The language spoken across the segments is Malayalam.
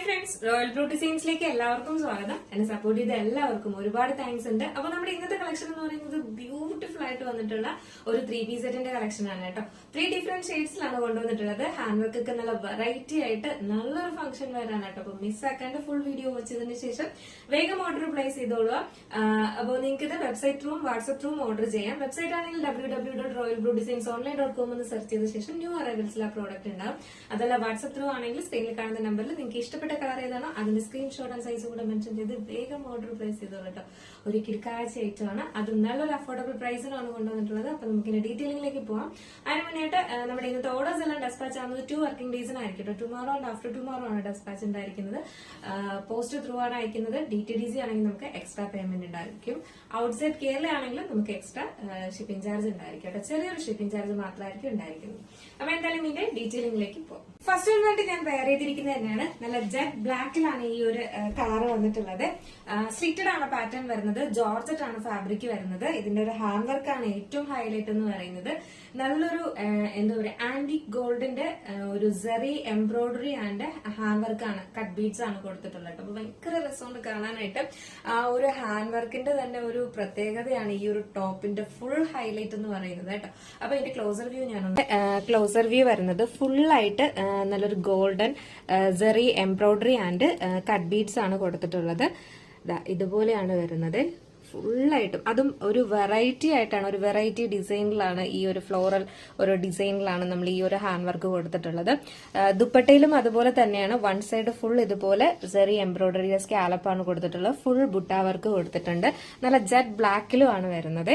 ഫ്രണ്ട്സ്, റോയൽ ബ്ലൂ ഡിസൈൻസിലേക്ക് എല്ലാവർക്കും സ്വാഗതം. എന്നെ സപ്പോർട്ട് ചെയ്ത എല്ലാവർക്കും ഒരുപാട് താങ്ക്സ് ഉണ്ട്. അപ്പൊ നമ്മുടെ ഇന്നത്തെ കളക്ഷൻ എന്ന് പറയുന്നത് ബ്യൂട്ടിഫുൾ ആയിട്ട് വന്നിട്ടുള്ള ഒരു 3 പീസ് സെറ്റിന്റെ കളക്ഷൻ ആണ് കേട്ടോ. 3 ഡിഫറെന്റ് ഷെയ്ഡ്സിലാണ് കൊണ്ടുവന്നിട്ടുള്ളത്. ഹാൻഡ് വർക്ക് ഒക്കെ നല്ല വെറൈറ്റി ആയിട്ട് നല്ലൊരു ഫംഗ്ഷൻ വരാനാണ് കേട്ടോ. അപ്പൊ മിസ്സാക്കാണ്ട് ഫുൾ വീഡിയോ വെച്ചതിന് ശേഷം വേഗം ഓർഡർ പ്ലേസ് ചെയ്തോളുക. അപ്പോൾ നിങ്ങൾക്ക് ഇത് വെബ്സൈറ്റ് ത്രൂവും വാട്സ്ആപ്പ് ത്രൂവും ഓർഡർ ചെയ്യാം. വെബ്സൈറ്റ് ആണെങ്കിൽ www.royalbluedesignsonline.com എന്ന് സെർച്ച് ചെയ്ത ശേഷം ന്യൂ അറൈവൽസിൽ ആ പ്രോഡക്റ്റ് ഉണ്ടാവും. അതല്ല വാട്സ്ആപ്പ് ത്രൂ ആണെങ്കിൽ സ്ക്രീനിൽ കാണുന്ന നമ്പറിൽ നിങ്ങൾക്ക് ഇഷ്ടപ്പെട്ട കളർ ഏതാണോ അതിന്റെ സ്ക്രീൻഷോട്ട് ആൻഡ് സൈസ് കൂടെ മെൻഷൻ ചെയ്ത് വേഗം ഓർഡർ പ്ലേസ് ചെയ്തോളൂ കേട്ടോ. ഒരു കിടക്കാഴ്ച ഐറ്റമാണ്, അത് നല്ലൊരു അഫോർഡബിൾ പ്രൈസിനാണ് കൊണ്ടുവന്നിട്ടുള്ളത്. അപ്പൊ നമുക്ക് ഇതിന്റെ ഡീറ്റെയിലിംഗിലേക്ക് പോവാം. അതിന് മുന്നേറ്റ് നമ്മുടെ ഇന്നത്തെ ഓർഡേഴ്സ് എല്ലാം ഡെസ്പാച്ച് ആവുന്നത് 2 വർക്കിംഗ് ഡേയ്സിനായിരിക്കും കേട്ടോ. ടുമോറോ ആൻഡ് ആഫ്റ്റർ ടുമോറോ ആണ് ഡെസ്പാച്ച് ഉണ്ടായിരിക്കുന്നത്. പോസ്റ്റ് ത്രൂ ആണ് അയക്കുന്നത്. DTDC ആണെങ്കിൽ നമുക്ക് എക്സ്ട്രാ പേയ്മെന്റ് ഉണ്ടായിരിക്കും. ഔട്ട്സൈഡ് കേരള ആണെങ്കിലും നമുക്ക് എക്സ്ട്രാ ഷിപ്പിംഗ് ചാർജ് ഉണ്ടായിരിക്കും കേട്ടോ. ചെറിയൊരു ഷിപ്പിംഗ് ചാർജ് മാത്രമായിരിക്കും ഉണ്ടായിരിക്കുന്നത്. അപ്പൊ എന്തായാലും ഇതിന്റെ ഡീറ്റെയിലിംഗിലേക്ക് പോകും. ഫസ്റ്റ് വന്നിട്ട് ഞാൻ വെയർ ചെയ്തിരിക്കുന്നത് തന്നെയാണ്. നല്ല ജെറ്റ് ബ്ലാക്കിലാണ് ഈ ഒരു കളർ വന്നിട്ടുള്ളത്. സ്ലിറ്റഡ് ആണ് പാറ്റേൺ വരുന്നത്. ജോർജറ്റ് ആണ് ഫാബ്രിക് വരുന്നത്. ഇതിന്റെ ഒരു ഹാൻഡ് വർക്ക് ആണ് ഏറ്റവും ഹൈലൈറ്റ് എന്ന് പറയുന്നത്. നല്ലൊരു എന്താ പറയുക, ആന്റിക് ഗോൾഡിന്റെ ഒരു സെറി എംബ്രോയിഡറി ആൻഡ് ഹാൻഡ് വർക്ക് ആണ്, കട്ട് ബീഡ്സ് ആണ് കൊടുത്തിട്ടുള്ളത്. അപ്പൊ ഭയങ്കര രസമുണ്ട് കാണാനായിട്ട്. ആ ഒരു ഹാൻഡ് വർക്കിന്റെ തന്നെ ഒരു പ്രത്യേകതയാണ് ഈ ഒരു ടോപ്പിന്റെ ഫുൾ ഹൈലൈറ്റ് എന്ന് പറയുന്നത് കേട്ടോ. അപ്പൊ ഇതിന്റെ ക്ലോസർ വ്യൂ ക്ലോസർ വ്യൂ വരുന്നത് ഫുൾ ആയിട്ട് നല്ലൊരു golden zari embroidery and cut beads ആണ് കൊടുത്തിട്ടുള്ളത്. ഇതുപോലെയാണ് വരുന്നത് ഫുള്ളായിട്ടും. അതും ഒരു വെറൈറ്റി ആയിട്ടാണ്, ഒരു വെറൈറ്റി ഡിസൈനിലാണ്, ഈ ഒരു ഫ്ലോറൽ ഒരു ഡിസൈനിലാണ് നമ്മൾ ഈ ഒരു ഹാൻഡ് വർക്ക് കൊടുത്തിട്ടുള്ളത്. ദുപ്പട്ടയിലും അതുപോലെ തന്നെയാണ്. വൺ സൈഡ് ഫുൾ ഇതുപോലെ സെറി എംബ്രോയിഡറി സ്കാലപ്പാണ് കൊടുത്തിട്ടുള്ളത്. ഫുൾ ബുട്ട വർക്ക് കൊടുത്തിട്ടുണ്ട്. നല്ല ജെറ്റ് ബ്ലാക്കിലും ആണ് വരുന്നത്.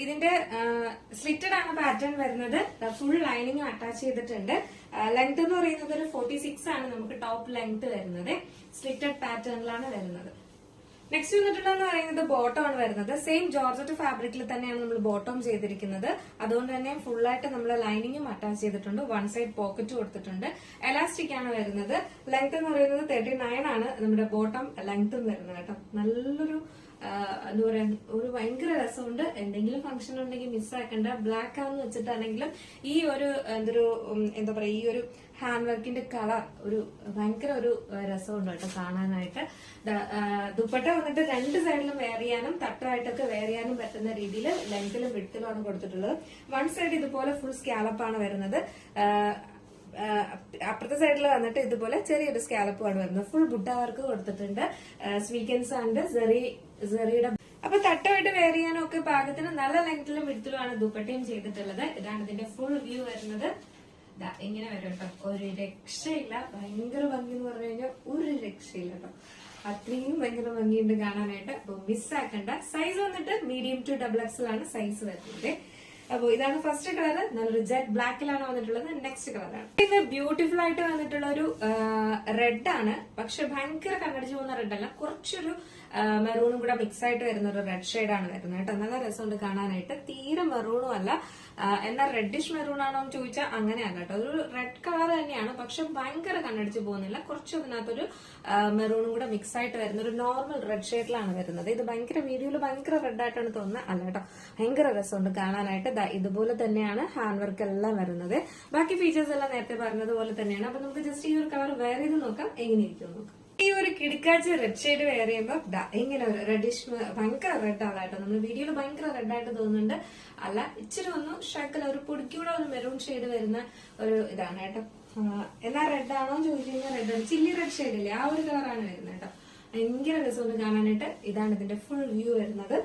ഇതിന്റെ സ്ലിറ്റഡ് ആണ് പാറ്റേൺ വരുന്നത്. ഫുൾ ലൈനിങ് അറ്റാച്ച് ചെയ്തിട്ടുണ്ട്. ലെങ്ത് എന്ന് പറയുന്നത് ഒരു 46 ആണ് നമുക്ക് ടോപ്പ് ലെങ്ത് വരുന്നത്. സ്ലിറ്റഡ് പാറ്റേണിലാണ് വരുന്നത്. നെക്സ്റ്റ് വന്നിട്ടുള്ളതെന്ന് പറയുന്നത് ബോട്ടം ആണ് വരുന്നത്. സെയിം ജോർജറ്റ് ഫാബ്രിക്കിൽ തന്നെയാണ് നമ്മൾ ബോട്ടം ചെയ്തിരിക്കുന്നത്. അതുകൊണ്ട് തന്നെ ഫുൾ ആയിട്ട് നമ്മൾ ലൈനിങ്ങും അറ്റാച്ച് ചെയ്തിട്ടുണ്ട്. വൺ സൈഡ് പോക്കറ്റ് കൊടുത്തിട്ടുണ്ട്. എലാസ്റ്റിക് ആണ് വരുന്നത്. ലെങ്ത് എന്ന് പറയുന്നത് 39 ആണ് നമ്മുടെ ബോട്ടം ലെങ്ത്തും വരുന്നത് കേട്ടോ. നല്ലൊരു എന്താ പറയാ, ഒരു ഭയങ്കര രസമുണ്ട്. എന്തെങ്കിലും ഫംഗ്ഷൻ ഉണ്ടെങ്കിൽ മിസ്സാക്കണ്ട. ബ്ലാക്ക് ആണെന്ന് വെച്ചിട്ടാണെങ്കിലും ഈ ഒരു എന്താ പറയാ, ഈ ഒരു ഹാൻഡ് വർക്കിന്റെ കളർ ഒരു ഭയങ്കര ഒരു രസമുണ്ട് കേട്ടോ കാണാനായിട്ട്. ദുപ്പട്ട വന്നിട്ട് 2 സൈഡിലും വെയർ ചെയ്യാനും തട്ടായിട്ടൊക്കെ വെയർ ചെയ്യാനും പറ്റുന്ന രീതിയിൽ ലെങ്ത്തിലും വിഡ്ത്തിലുമാണ് കൊടുത്തിട്ടുള്ളത്. വൺ സൈഡ് ഇതുപോലെ ഫുൾ സ്കാലപ്പാണ് വരുന്നത്. അപ്പുറത്തെ സൈഡിൽ വന്നിട്ട് ഇതുപോലെ ചെറിയൊരു സ്കാലപ്പാണ് വരുന്നത്. ഫുൾ ബുട്ട വർക്ക് കൊടുത്തിട്ടുണ്ട്. സ്വീക്കൻസ് ആൻഡ് സെറിയുടെ അപ്പൊ തട്ടമായിട്ട് വെയർ ചെയ്യാനും ഒക്കെ പാകത്തിന് നല്ല ലെങ്ത്തിലും വിഡ്ത്തിലുമാണ് ദുപ്പട്ടയും ചെയ്തിട്ടുള്ളത്. ഇതാണ് ഇതിന്റെ ഫുൾ വ്യൂ വരുന്നത്. ഇങ്ങനെ വരും കേട്ടോ. ഒരു രക്ഷയില്ല. ഭയങ്കര ഭംഗി എന്ന് പറഞ്ഞു കഴിഞ്ഞാൽ ഒരു രക്ഷയില്ല കേട്ടോ. അത്രയും ഭയങ്കര ഭംഗിയുണ്ട് കാണാനായിട്ട്. അപ്പൊ മിസ്സാക്കണ്ട. സൈസ് വന്നിട്ട് മീഡിയം ടു XXL ആണ് സൈസ് വരുന്നത്. അപ്പൊ ഇതാണ് ഫസ്റ്റ് കളർ. നല്ലൊരു ജെറ്റ് ബ്ലാക്കിലാണ് വന്നിട്ടുള്ളത്. നെക്സ്റ്റ് കളറാണ് ഇത്. ബ്യൂട്ടിഫുൾ ആയിട്ട് വന്നിട്ടുള്ള ഒരു റെഡ് ആണ്. പക്ഷെ ഭയങ്കര കണ്ണടിച്ചു പോകുന്ന റെഡ് അല്ല. കുറച്ചൊരു മെറൂണും കൂടെ മിക്സ് ആയിട്ട് വരുന്ന ഒരു റെഡ് ഷെയ്ഡാണ് വരുന്നത് കേട്ടോ. നല്ല രസമുണ്ട് കാണാനായിട്ട്. തീരെ മെറൂണും അല്ല, എന്നാൽ റെഡിഷ് മെറൂൺ ആണോ എന്ന് ചോദിച്ചാൽ അങ്ങനെയല്ല കേട്ടോ. ഒരു റെഡ് കളർ തന്നെയാണ്, പക്ഷെ ഭയങ്കര കണ്ണടിച്ചു പോകുന്നില്ല. കുറച്ച് അതിനകത്തൊരു മെറൂണും കൂടെ മിക്സ് ആയിട്ട് വരുന്ന ഒരു നോർമൽ റെഡ് ഷെയ്ഡിലാണ് വരുന്നത്. ഇത് ഭയങ്കര വീഡിയോയിൽ ഭയങ്കര റെഡ് ആയിട്ടാണ് തോന്നുന്നത്. അല്ല കേട്ടോ, ഭയങ്കര രസമുണ്ട് കാണാനായിട്ട്. ഇതുപോലെ തന്നെയാണ് ഹാൻഡ് വർക്ക് എല്ലാം വരുന്നത്. ബാക്കി ഫീച്ചേഴ്സ് എല്ലാം നേരത്തെ പറഞ്ഞതുപോലെ തന്നെയാണ്. അപ്പൊ നമുക്ക് ജസ്റ്റ് ഈ ഒരു കളർ വെയർ ചെയ്ത് നോക്കാം, എങ്ങനെയിരിക്കും നോക്കാം. ഈ ഒരു കിടക്കാച്ച് റെഡ് ഷെയ്ഡ് വെയർ ചെയ്യുമ്പോൾ ഇങ്ങനെ ഒരു റെഡിഷ് ഭയങ്കര റെഡ് ആണ് കേട്ടോ. നമ്മൾ വീഡിയോയിൽ ഭയങ്കര റെഡ് ആയിട്ട് തോന്നുന്നുണ്ട്. അല്ല, ഇച്ചിരി ഒന്ന് ഷക്കല ഒരു പൊടിക്കൂടെ ഒരു മെറൂൺ ഷെയ്ഡ് വരുന്ന ഒരു ഇതാണ് കേട്ടോ. എന്നാ റെഡ് ആണോ എന്ന് ചോദിച്ചു കഴിഞ്ഞാൽ റെഡ് ആണ്. ചില്ലി റെഡ് ഷെയ്ഡ് ഇല്ലേ, ആ ഒരു കളറാണ് വരുന്നത് കേട്ടോ. ഭയങ്കര രസമുണ്ട് കാണാനായിട്ട്. ഇതാണ് ഇതിന്റെ ഫുൾ വ്യൂ വരുന്നത്.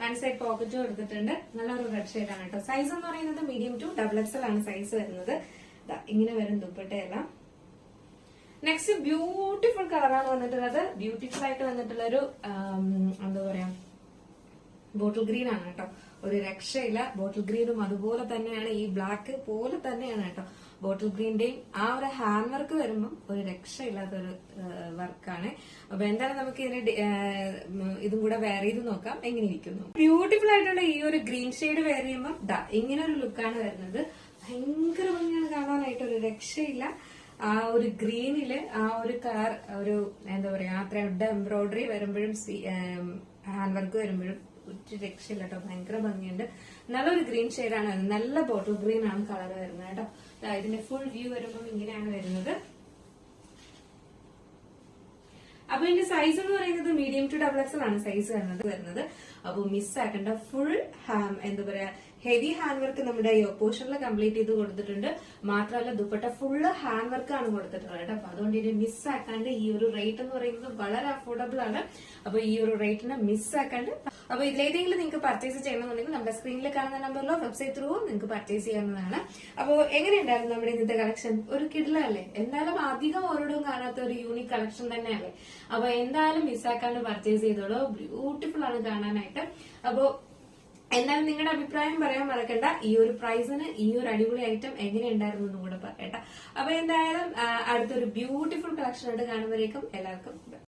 വൺ സൈഡ് പോക്കറ്റ് കൊടുത്തിട്ടുണ്ട്. നല്ലൊരു റെഡ് ഷെയ്ഡ് ആണ് കേട്ടോ. സൈസ് എന്ന് പറയുന്നത് മീഡിയം ടു XXL ആണ് സൈസ് വരുന്നത്. ഇങ്ങനെ വരും ദുപ്പട്ടയെല്ലാം. നെക്സ്റ്റ് ബ്യൂട്ടിഫുൾ കളറാണ് വന്നിട്ടുള്ളത്. ബ്യൂട്ടിഫുൾ ആയിട്ട് വന്നിട്ടുള്ള ഒരു എന്താ പറയാ, ബോട്ടിൽ ഗ്രീൻ ആണ് കേട്ടോ. ഒരു രക്ഷയില്ല. ബോട്ടിൽ ഗ്രീനും അതുപോലെ തന്നെയാണ്, ഈ ബ്ലാക്ക് പോലെ തന്നെയാണ് കേട്ടോ. ബോട്ടിൽ ഗ്രീന്റെയും ആ ഒരു ഹാൻഡ് വർക്ക് വരുമ്പോൾ ഒരു രക്ഷയില്ലാത്തൊരു വർക്കാണ്. അപ്പൊ എന്തായാലും നമുക്ക് ഇതിന് ഇതും കൂടെ വെയർ ചെയ്ത് നോക്കാം എങ്ങനെ ഇരിക്കുന്നു. ബ്യൂട്ടിഫുൾ ആയിട്ടുള്ള ഈ ഒരു ഗ്രീൻ ഷെയ്ഡ് വെയർ ചെയ്യുമ്പോൾ ഇങ്ങനെ ഒരു ലുക്കാണ് വരുന്നത്. ഭയങ്കര ഭംഗിയാണ് കാണാനായിട്ട്. ഒരു രക്ഷയില്ല. ആ ഒരു ഗ്രീനില് ആ ഒരു കളർ, ഒരു എന്താ പറയാ, ആ ത്രെഡ് എംബ്രോയിഡറി വരുമ്പോഴും ഹാൻഡ് വർക്ക് വരുമ്പോഴും ഒരു രക്ഷയില്ല കേട്ടോ. ഭയങ്കര ഭംഗിയുണ്ട്. നല്ലൊരു ഗ്രീൻ ഷെയ്ഡാണ്. നല്ല ബോട്ടിൽ ഗ്രീൻ ആണ് കളർ വരുന്നത് കേട്ടോ. ഇതിന്റെ ഫുൾ വ്യൂ വരുമ്പോൾ ഇങ്ങനെയാണ് വരുന്നത്. അപ്പൊ ഇതിന്റെ സൈസ് എന്ന് പറയുന്നത് മീഡിയം ടു ഡബിൾ എക്സൽ ആണ് സൈസ് വരുന്നത്. അപ്പൊ മിസ്സാക്കേണ്ട ഫുൾ എന്താ പറയാ ഹെവി ഹാൻഡ് വർക്ക് നമ്മുടെ പോർഷനിൽ കംപ്ലീറ്റ് ചെയ്ത് കൊടുത്തിട്ടുണ്ട്. മാത്രമല്ല ദുപ്പട്ട ഫുള്ള് ഹാൻഡ് വർക്ക് ആണ് കൊടുത്തിട്ടുള്ളത് കേട്ടോ. അപ്പൊ അതുകൊണ്ട് ഇത് മിസ്സാക്കാണ്ട് ഈ ഒരു റേറ്റ് എന്ന് പറയുന്നത് വളരെ അഫോർഡബിൾ ആണ്. അപ്പൊ ഈ ഒരു റേറ്റിനെ മിസ്സാക്കാണ്ട് അപ്പൊ ഇതിലേതെങ്കിലും നിങ്ങൾക്ക് പർച്ചേസ് ചെയ്യണമെന്നുണ്ടെങ്കിൽ നമ്മുടെ സ്ക്രീനിൽ കാണുന്ന നമ്പറിലോ വെബ്സൈറ്റ് ത്രൂ നിങ്ങൾക്ക് പർച്ചേസ് ചെയ്യാവുന്നതാണ്. അപ്പൊ എങ്ങനെയുണ്ടായിരുന്നു നമ്മുടെ ഇന്നത്തെ കളക്ഷൻ? ഒരു കിടിലല്ലേ? എന്തായാലും അധികം ഓരോടും കാണാത്ത ഒരു യൂണിക് കളക്ഷൻ തന്നെയല്ലേ. അപ്പൊ എന്തായാലും മിസ്സാക്കാണ്ട് പർച്ചേസ് ചെയ്തോളൂ. ബ്യൂട്ടിഫുൾ ആണ് കാണാനായിട്ട്. അപ്പോ എന്നാലും നിങ്ങളുടെ അഭിപ്രായം പറയാൻ മറക്കണ്ട. ഈ ഒരു പ്രൈസിന് ഈ ഒരു അടിപൊളി ഐറ്റം എങ്ങനെയുണ്ടായിരുന്നു എന്നും കൂടെ പറയട്ടെ. അപ്പൊ എന്തായാലും അടുത്തൊരു ബ്യൂട്ടിഫുൾ കളക്ഷൻ ആയിട്ട് കാണുമ്പോഴേക്കും എല്ലാവർക്കും